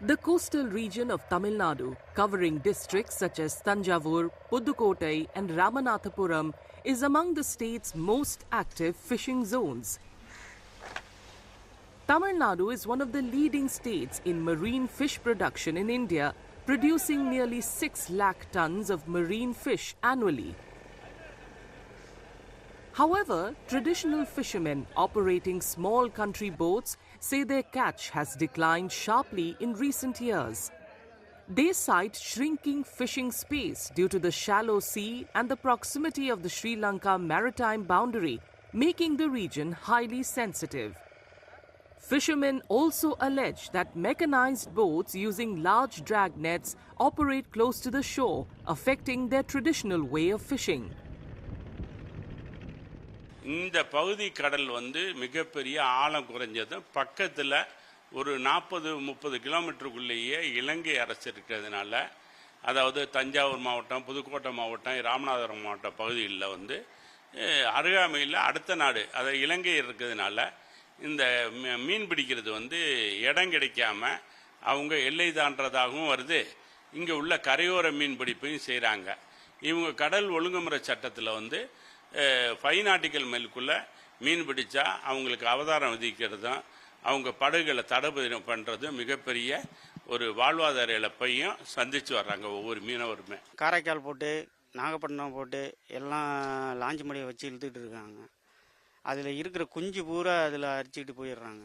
The coastal region of Tamil Nadu, covering districts such as Thanjavur, Pudukkottai and Ramanathapuram, is among the state's most active fishing zones. Tamil Nadu is one of the leading states in marine fish production in India, producing nearly 6 lakh tons of marine fish annually. However, traditional fishermen operating small country boats say their catch has declined sharply in recent years. They cite shrinking fishing space due to the shallow sea and the proximity of the Sri Lanka maritime boundary, making the region highly sensitive. Fishermen also allege that mechanized boats using large drag nets operate close to the shore, affecting their traditional way of fishing. இந்த பகுதி கடல் மிகப்பெரிய ஆழம் குறைஞ்சது பக்கத்தில் ஒரு 40-30 கிலோமீட்டருக்குள்ளேயே இலங்கை அரசு இருக்கிறதுனால, அதாவது தஞ்சாவூர் மாவட்டம், புதுக்கோட்டை மாவட்டம், ராமநாதபுரம் மாவட்ட பகுதிகளில் அருகாமையில் அடுத்த நாடு அதாவது இலங்கை இருக்கிறதுனால இந்த மீன் பிடிக்கிறது இடம் கிடைக்காம அவங்க எல்லை தாண்டதாகவும் வருது. இங்கே உள்ள கரையோர மீன் பிடிப்பையும் செய்கிறாங்க. இவங்க கடல் ஒழுங்குமுறை சட்டத்தில் 5 நாட்டிக்கல் மைலுக்குள்ளே மீன் பிடிச்சா அவங்களுக்கு அவதாரம் விதிக்கிறதும் அவங்க படகுகளை தடை பண்ணுறதும் மிகப்பெரிய ஒரு வாழ்வாதார இழப்பையும் சந்தித்து வர்றாங்க ஒவ்வொரு மீனவருமே. காரைக்கால் போட்டு நாகப்பட்டினம் போட்டு எல்லாம் லாஞ்சி மடியை வச்சு இழுத்துக்கிட்டு இருக்காங்க. அதில் இருக்கிற குஞ்சு பூரா அதில் அரிச்சிக்கிட்டு போயிடுறாங்க.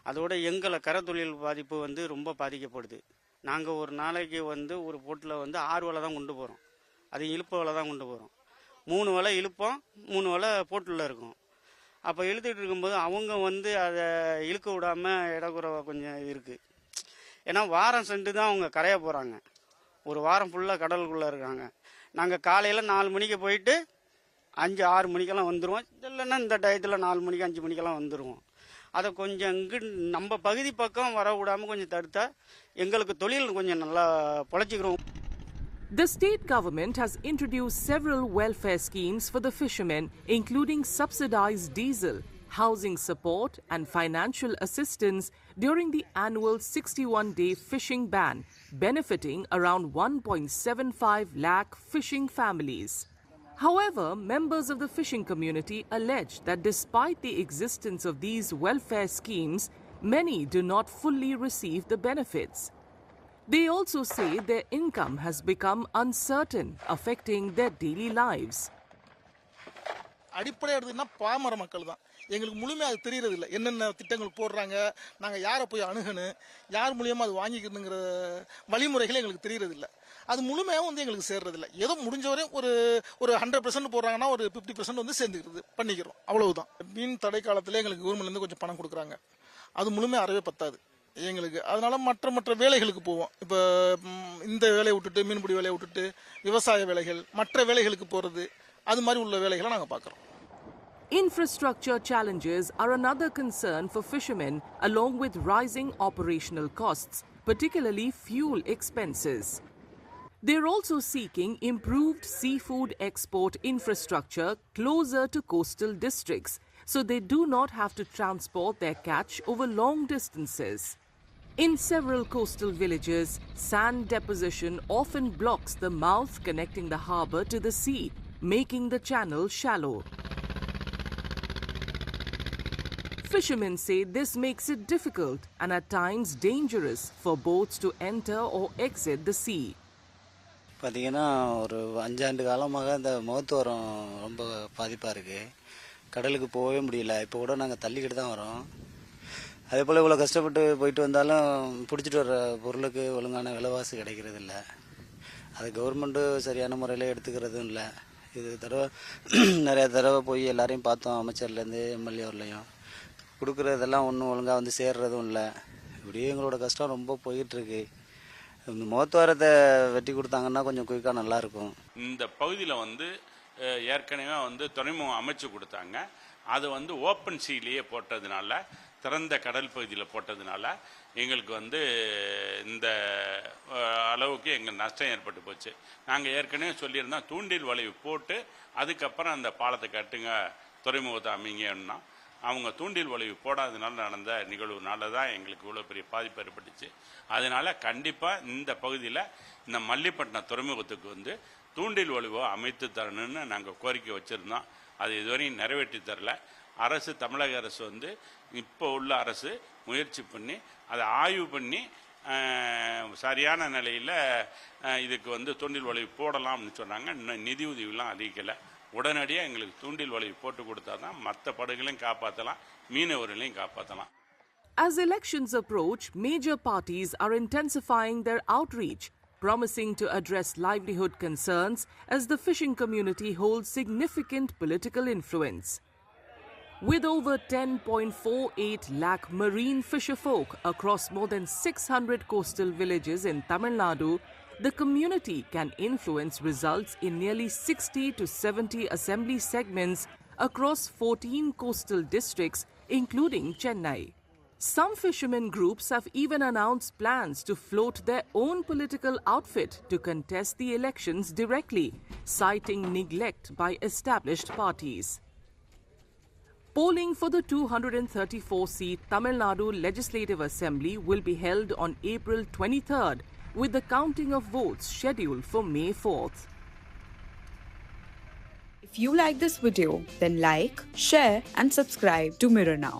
அதோட எங்களை கரத்தொழில் பாதிப்பு ரொம்ப பாதிக்கப்படுது. நாங்கள் ஒரு நாளைக்கு ஒரு போட்டில் 6 வலை தான் கொண்டு போகிறோம். அது இழுப்பு வலை தான் கொண்டு போகிறோம். 3 வலை இழுப்போம், 3 வலை போட்டில் இருக்கும். அப்போ இழுத்துட்டு இருக்கும்போது அவங்க அதை இழுக்க விடாமல் இடக்குறவை கொஞ்சம் இருக்குது. ஏன்னா வாரம் சென்று தான் அவங்க கரைய போகிறாங்க. ஒரு வாரம் ஃபுல்லாக கடலுக்குள்ளே இருக்காங்க. நாங்கள் காலையில் 4 மணிக்கு போயிட்டு 5-6 மணிக்கெல்லாம் வந்துடுவோம். இல்லைன்னா இந்த டயத்தில் 4 மணிக்கு 5 மணிக்கெல்லாம் வந்துடுவோம். அதை கொஞ்சம் நம்ம பகுதி பக்கம் வர விடாமல் கொஞ்சம் தடுத்தா எங்களுக்கு தொழில் கொஞ்சம் நல்லா பொழைச்சிக்கிறோம். The state government has introduced several welfare schemes for the fishermen, including subsidized diesel, housing support and financial assistance during the annual 61-day fishing ban, benefiting around 1.75 lakh fishing families. However, members of the fishing community allege that despite the existence of these welfare schemes, many do not fully receive the benefits. They also say their income has become uncertain, affecting their daily lives. அடிப்படை எடுத்துன்னா பாமர மக்கள் தான். எங்களுக்கு முழுமையாக அது தெரியறதில்லை. என்னென்ன திட்டங்கள் போடுறாங்க, நாங்கள் யாரை போய் அணுகணும், யார் மூலியமாக அது வாங்கிக்கணுங்கிற வழிமுறைகள் எங்களுக்கு தெரியறதில்லை. அது முழுமையாக எங்களுக்கு சேர்றதில்லை. ஏதோ முடிஞ்சவரை ஒரு 100% போடுறாங்கன்னா ஒரு 50% சேர்ந்துக்கிறது பண்ணிக்கிறோம், அவ்வளவுதான். மீன் தடை காலத்தில் எங்களுக்கு கவர்மெண்ட்லேருந்து கொஞ்சம் பணம் கொடுக்குறாங்க. அது முழுமையாக அறவே பத்தாது எங்களுக்கு. அதனால மற்ற வேலைகளுக்கு போவோம். இப்போ இந்த வேலையை விட்டுட்டு மீன்பிடி வேலையை விட்டுட்டு விவசாய வேலைகள் மற்ற வேலைகளுக்கு போகிறது, அது மாதிரி உள்ள வேலைகளை நாங்கள் பார்க்குறோம். Infrastructure challenges are another concern for fishermen, along with rising operational costs, particularly fuel expenses. They're also seeking improved seafood export infrastructure closer to coastal districts, so they do not have to transport their catch over long distances. In several coastal villages, sand deposition often blocks the mouth connecting the harbour to the sea, making the channel shallow. Fishermen say this makes it difficult and at times dangerous for boats to enter or exit the sea. பார்த்தீங்கன்னா ஒரு 5 ஆண்டு காலமாக இந்த முகத்துவரம் ரொம்ப பாதிப்பாக இருக்குது. கடலுக்கு போகவே முடியல. இப்போ கூட நாங்கள் தள்ளிக்கிட்டு தான் வரோம். அதே போல் இவ்வளோ கஷ்டப்பட்டு போயிட்டு வந்தாலும் பிடிச்சிட்டு வர்ற பொருளுக்கு ஒழுங்கான விலைவாசி கிடைக்கிறது இல்லை. அது கவர்மெண்ட்டு சரியான முறையில் எடுத்துக்கிறதும் இல்லை. இது தடவை நிறையா தடவை போய் எல்லாரையும் பார்த்தோம், அமைச்சர்லேருந்து எம்எல்ஏ வரலையும் கொடுக்குறதெல்லாம் ஒன்றும் ஒழுங்காக சேர்றதும் இல்லை. இப்படியே எங்களோட கஷ்டம் ரொம்ப போயிட்டுருக்கு. இந்த முகத்துவாரத்தை வெட்டி கொடுத்தாங்கன்னா கொஞ்சம் குயிக்காக நல்லாயிருக்கும். இந்த பகுதியில் ஏற்கனவே துறைமுகம் அமைச்சு கொடுத்தாங்க. அது ஓப்பன் சீலேயே போட்டதுனால, திறந்த கடல் பகுதியில் போட்டதுனால எங்களுக்கு இந்த அளவுக்கு எங்கள் நஷ்டம் ஏற்பட்டு போச்சு. நாங்கள் ஏற்கனவே சொல்லியிருந்தோம், தூண்டில் வளைவு போட்டு அதுக்கப்புறம் அந்த பாலத்தை கட்டுங்க, துறைமுகத்தை அமைங்கன்னா அவங்க தூண்டில் வளைவு போடாதனால நடந்த நிகழ்வுனால தான் எங்களுக்கு இவ்வளோ பெரிய பாதிப்பு ஏற்பட்டுச்சு. அதனால் கண்டிப்பாக இந்த பகுதியில் இந்த மல்லிப்பட்டினம் துறைமுகத்துக்கு வந்து தூண்டில் வளைவை அமைத்து தரணும்னு நாங்கள் கோரிக்கை வச்சுருந்தோம். அது இதுவரையும் நிறைவேற்றி தரல. அரசு, தமிழக அரசு வந்து இப்போ உள்ள அரசு முயற்சி பண்ணி அதை ஆய்வு பண்ணி சரியான நிலையில் இதுக்கு வந்து தூண்டில் வளைவு போடலாம்னு சொன்னாங்க. இன்னும் நிதி உதவிலாம் அறிவிக்கலை. உடனடியாக எங்களுக்கு தூண்டில் வளைவு போட்டு கொடுத்தா தான் மற்ற படகுகளையும் காப்பாற்றலாம், மீனவர்களையும் காப்பாற்றலாம். As elections approach, major parties are intensifying their outreach, promising to address livelihood concerns as the fishing community holds significant political influence. With over 10.48 lakh marine fisherfolk across more than 600 coastal villages in Tamil Nadu, the community can influence results in nearly 60 to 70 assembly segments across 14 coastal districts, including Chennai. Some fishermen groups have even announced plans to float their own political outfit to contest the elections directly, citing neglect by established parties. Polling for the 234-seat Tamil Nadu Legislative Assembly will be held on April 23rd, with the counting of votes scheduled for May 4th. If you like this video, then like, share and subscribe to Mirror Now.